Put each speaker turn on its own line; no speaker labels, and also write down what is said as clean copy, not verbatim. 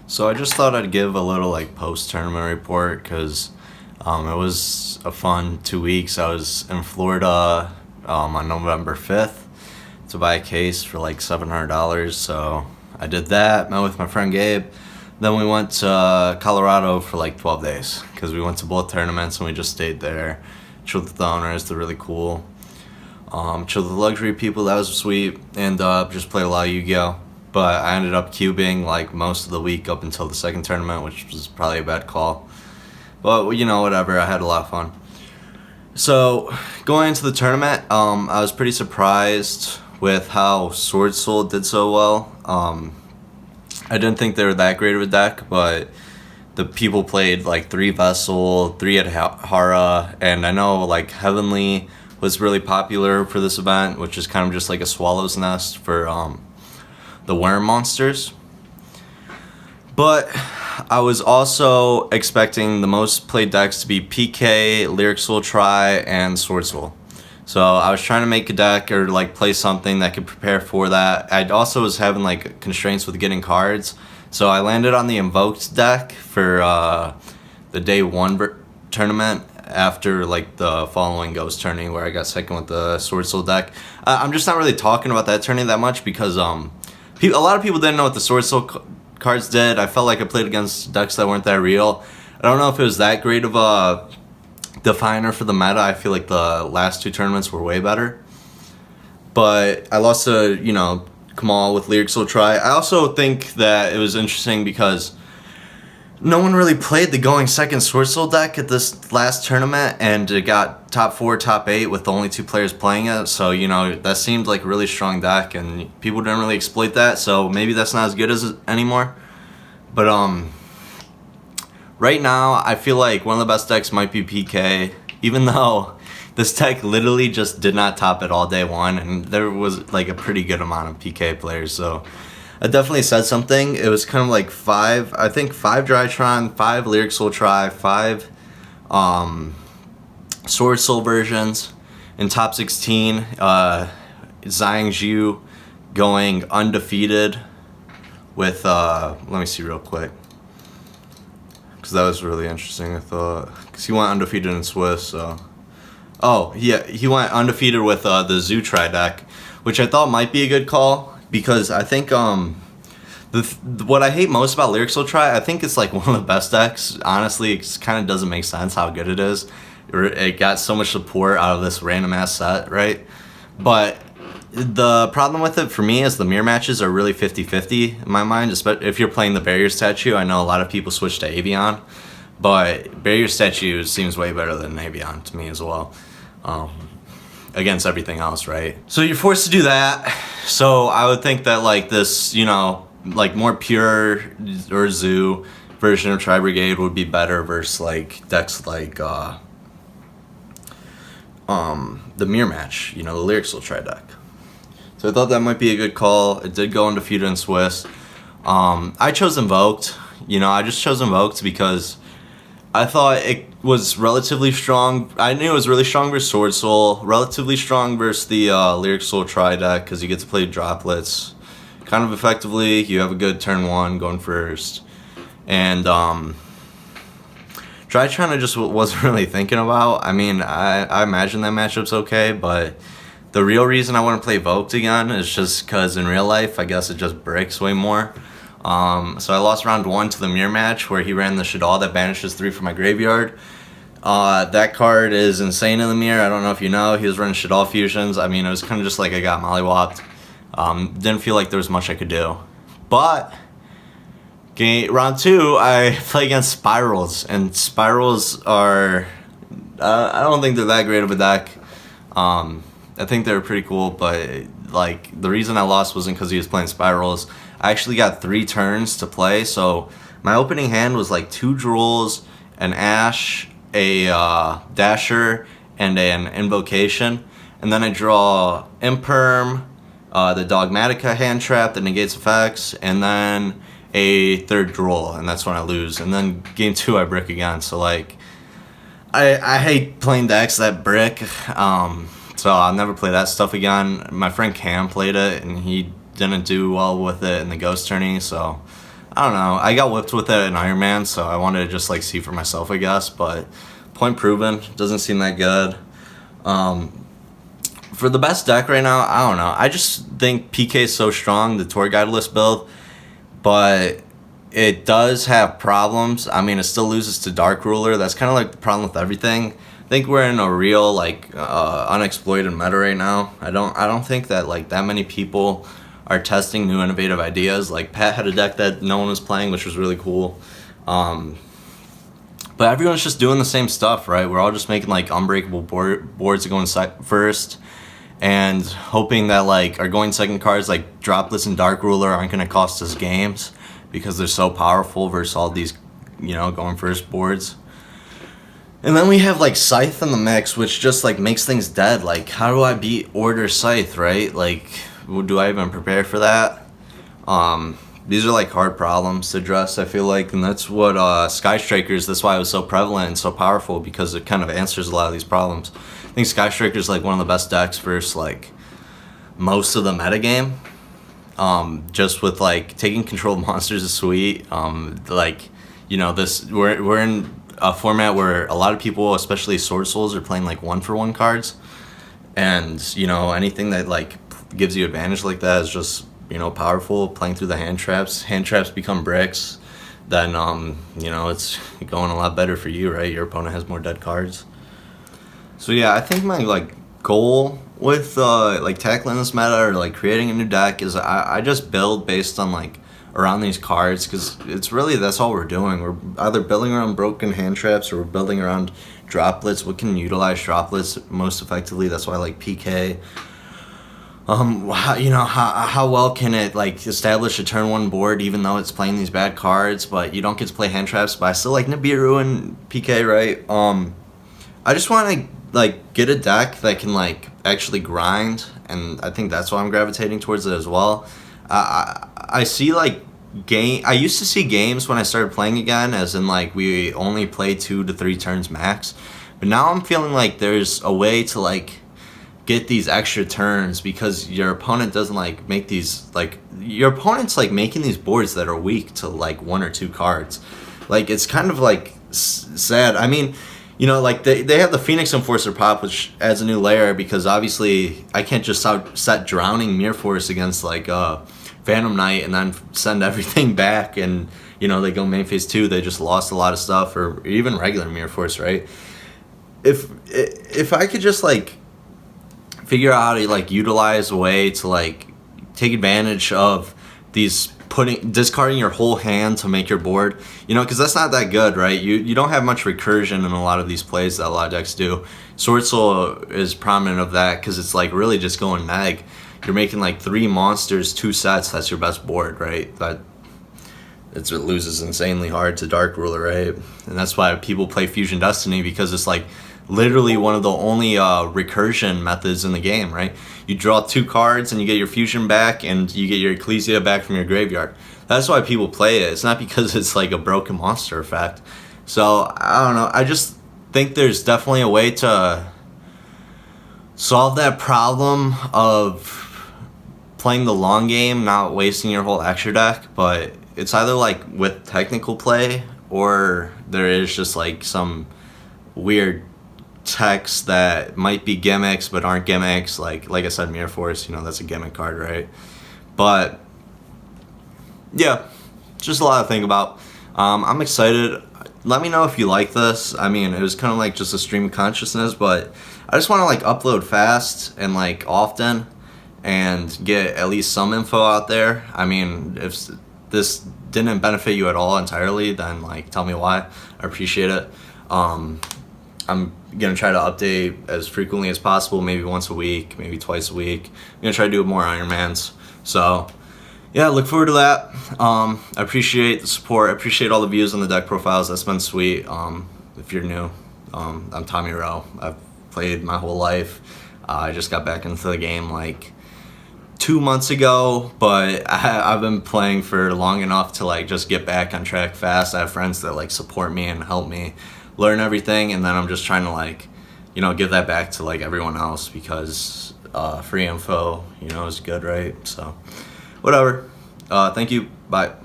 So I just thought I'd give a little like post-tournament report because it was a fun 2 weeks. I was in Florida on November 5th to buy a case for like $700. So I did that, met with my friend Gabe. Then we went to Colorado for like 12 days because we went to both tournaments and we just stayed there. Chilled with the owners, they're really cool. Chilled with the luxury people, that was sweet. And just played a lot of Yugioh. But I ended up cubing like most of the week up until the second tournament, which was probably a bad call. But you know, whatever, I had a lot of fun. So going into the tournament, I was pretty surprised with how swordsoul did so well. I didn't think they were that great of a deck, but the people played like 3 Vessel, 3 Hara, and I know like Heavenly was really popular for this event, which is kind of just like a swallow's nest for the worm monsters. But I was also expecting the most played decks to be PK, lyrilusc Tri, and swordsoul. So I was trying to make a deck or like play something that could prepare for that. I also was having like constraints with getting cards. So I landed on the invoked deck for the day 1 tournament after like the following ghost tourney where I got second with the swordsoul deck. I'm just not really talking about that tourney that much because a lot of people didn't know what the swordsoul cards did. I felt like I played against decks that weren't that real. I don't know if it was that great of a definer for the meta. I feel like the last 2 tournaments were way better. But I lost to, Kamal with lyrilusc Tri. I also think that it was interesting because no one really played the going second swordsoul deck at this last tournament, and it got top 4, top 8 with the only 2 players playing it. So, that seemed like a really strong deck, and people didn't really exploit that, so maybe that's not as good as it anymore. But right now, I feel like one of the best decks might be PK, even though this deck literally just did not top it all day 1, and there was like a pretty good amount of PK players, so it definitely said something. It was kind of like 5 Drytron, 5 lyrilusc Tri, 5 swordsoul versions. In top 16, Yugioh going undefeated with, let me see real quick, because that was really interesting, I thought, because he went undefeated in Swiss, so. Oh, yeah, he went undefeated with the Zoo Tri deck, which I thought might be a good call, because I think what I hate most about lyrilusc Tri, I think it's like one of the best decks. Honestly, it kind of doesn't make sense how good it is. It got so much support out of this random ass set, right? But the problem with it for me is the mirror matches are really 50-50 in my mind, especially if you're playing the barrier statue. I know a lot of people switch to Avian, but barrier statue seems way better than Avian to me as well. Against everything else, right? So you're forced to do that. So I would think that like this, like more pure or zoo version of Tri Brigade would be better versus like decks like the mirror match, the lyrilusc Tri deck. So I thought that might be a good call. It did go undefeated in Swiss. I chose invoked. I just chose invoked because I thought it was relatively strong. I knew it was really strong versus swordsoul, relatively strong versus the lyrilusc Tri deck because you get to play droplets kind of effectively. You have a good turn 1 going first. And Drytron I just wasn't really thinking about. I mean, I imagine that matchup's okay, but the real reason I want to play Voked again is just because in real life, I guess it just breaks way more. So I lost round 1 to the mirror match where he ran the Shadal that banishes 3 from my graveyard. That card is insane in the mirror. I don't know if you know. He was running Shadal fusions. I mean, it was kind of just like I got mollywopped. Didn't feel like there was much I could do. But round 2, I play against Spirals, and Spirals are I don't think they're that great of a deck. I think they were pretty cool, but like the reason I lost wasn't because he was playing Spirals. I actually got 3 turns to play, so my opening hand was like 2 Drools, an Ash, a Dasher, and an Invocation, and then I draw Imperm, the Dogmatica hand trap that negates effects, and then a 3rd Drool, and that's when I lose. And then game 2 I brick again, so like I hate playing decks that brick, so I'll never play that stuff again. My friend Cam played it, and he didn't do well with it in the ghost tourney, so I don't know. I got whipped with it in Iron Man, so I wanted to just like see for myself, I guess. But point proven, doesn't seem that good. For the best deck right now, I don't know. I just think PK is so strong, the tour guide list build, but it does have problems. I mean, it still loses to Dark Ruler. That's kind of like the problem with everything. I think we're in a real like unexploited meta right now. I don't think that like that many people are testing new innovative ideas. Like Pat had a deck that no one was playing, which was really cool. But everyone's just doing the same stuff, right? We're all just making like unbreakable boards to go in first, and hoping that like our going second cards like Dropless and Dark Ruler aren't gonna cost us games because they're so powerful versus all these, you know, going first boards. And then we have like Scythe in the mix, which just like makes things dead. Like, how do I beat Order Scythe, right? Like, do I even prepare for that? These are like hard problems to address, I feel like, and that's what Sky Strikers, that's why it was so prevalent and so powerful, because it kind of answers a lot of these problems. I think Sky Striker is like one of the best decks versus like most of the metagame. Just with like taking control of monsters is sweet. Like, you know, this we're in a format where a lot of people, especially sword souls, are playing like 1-for-1 cards, and you know, anything that like gives you advantage like that is just, you know, powerful. Playing through the hand traps become bricks, then you know, it's going a lot better for you, right? Your opponent has more dead cards. So yeah, I think my like goal with like tackling this meta or like creating a new deck is I just build based on like around these cards, because it's really, that's all we're doing. We're either building around broken hand traps or we're building around droplets. What can utilize droplets most effectively? That's why I like PK. You know, how well can it like establish a turn one board even though it's playing these bad cards, but you don't get to play hand traps. But I still like Nibiru and PK, right? I just want to like get a deck that can like actually grind, and I think that's why I'm gravitating towards it as well. I see like I used to see games when I started playing again, as in like we only play 2 to 3 turns max, but now I'm feeling like there's a way to like get these extra turns, because your opponent doesn't like make these, like your opponent's like making these boards that are weak to like 1 or 2 cards. Like, it's kind of like sad. I mean, you know, like they have the Phoenix Enforcer pop, which adds a new layer, because obviously I can't just set Drowning Mirror Force against like Phantom Knight and then send everything back, and you know, they go main phase 2, they just lost a lot of stuff, or even regular Mirror Force, right? If I could just like figure out how to like utilize a way to like take advantage of these, discarding your whole hand to make your board, you know, because that's not that good, right? You don't have much recursion in a lot of these plays that a lot of decks do. Sword Soul is prominent of that, because it's like really just going neg. You're making like 3 monsters, 2 sets, that's your best board, right? It loses insanely hard to Dark Ruler, right? And that's why people play Fusion Destiny, because it's like literally one of the only recursion methods in the game, right? You draw 2 cards and you get your fusion back, and you get your Ecclesia back from your graveyard. That's why people play it. It's not because it's like a broken monster effect. So I don't know, I just think there's definitely a way to solve that problem of playing the long game, not wasting your whole extra deck. But it's either like with technical play, or there is just like some weird techs that might be gimmicks but aren't gimmicks. Like I said, Mirror Force, you know, that's a gimmick card, right? But yeah, just a lot to think about. I'm excited. Let me know if you like this. I mean, it was kind of like just a stream of consciousness, but I just want to like upload fast and like often and get at least some info out there. I mean, if this didn't benefit you at all entirely, then like tell me why. I appreciate it. I'm gonna try to update as frequently as possible, maybe once a week, maybe twice a week. I'm gonna try to do more Ironmans. So yeah, look forward to that. I appreciate the support. I appreciate all the views on the deck profiles. That's been sweet. If you're new, I'm Tommy Rowe. I've played my whole life. I just got back into the game like 2 months ago, but I've been playing for long enough to like just get back on track fast. I have friends that like support me and help me learn everything, and then I'm just trying to like, you know, give that back to like everyone else, because free info, you know, is good, right? So whatever. Thank you. Bye.